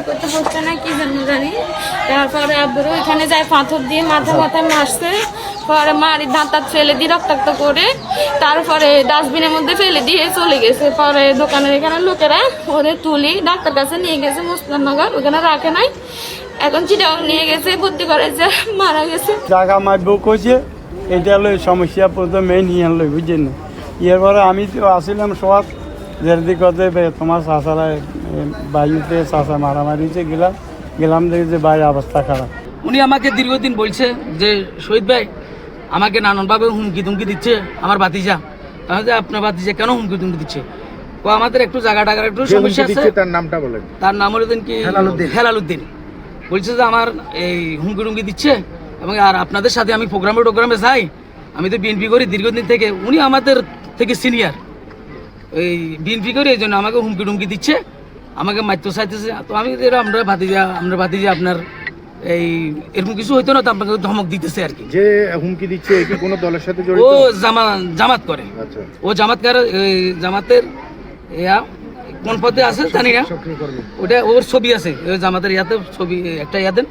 করতে হচ্ছে না কি জন্য জানি। তারপরে আব্বুর ওইখানে যায় পাথর দিয়ে মাথায় মারছে। পরে মারি দাঁত ফেলে দিয়ে রক্তাক্ত করে তারপরে ডাস্টবিনের মধ্যে ফেলে দিয়ে চলে গেছে। পরে দোকানের এখানে লোকেরা ওদের তুলি ডাক্তার কাছে নিয়ে গেছে মুস্তাননগর, ওখানে রাখে নাই। এখন চিটাগাং নিয়ে গেছে, ভর্তি করেছে, মারা গেছে। জায়গা মারবো কইছে, এটা লই সমস্যা প্রথমে নিয়ে লই, বুঝছেন না। এর পরে আমি তো আসছিলাম সব যেদি কথা তোমার চাষারা বায়ুতে চাষা মারামারিতে গেলাম দেখি যে বাইরের অবস্থা খারাপ। উনি আমাকে দীর্ঘদিন বলছে যে শহীদ ভাই আমাকে নানানভাবে হুমকি তুমকি দিচ্ছে আমার ভাতিজা। তাহলে আপনার ভাতিজা কেন হুমকি তুমকি দিচ্ছে? ও আমাদের একটু জায়গা টাকার একটু সমস্যা আছে। তার নামটা বলেন। তার নাম হলো কি হেলালুদ্দিন। বলছে যে আমার এই হুমকি টুমকি দিচ্ছে এবং আর আপনাদের সাথে আমি প্রোগ্রামে যাই, আমি তো বিএনপি করি দীর্ঘদিন থেকে, উনি আমাদের থেকে সিনিয়র, এই বিএনপি করি, এই জন্য আমাকে হুমকি টুমকি দিচ্ছে, আমাকে মারতে চাইতেছে। তো আমি আমরা ভাতিজা আপনার এই এরকম কিছু হইতো না, তো আপনাকে ধমক দিতেছে আর কি। যে হুমকি দিচ্ছে কি কোনো দলের সাথে ও জড়িত? জামাত করে। আচ্ছা, ও জামাতের কোন পদে আছে জানি না, ওটা ওর ছবি আছে জামাতের ইয়াতে ছবি একটা দেন।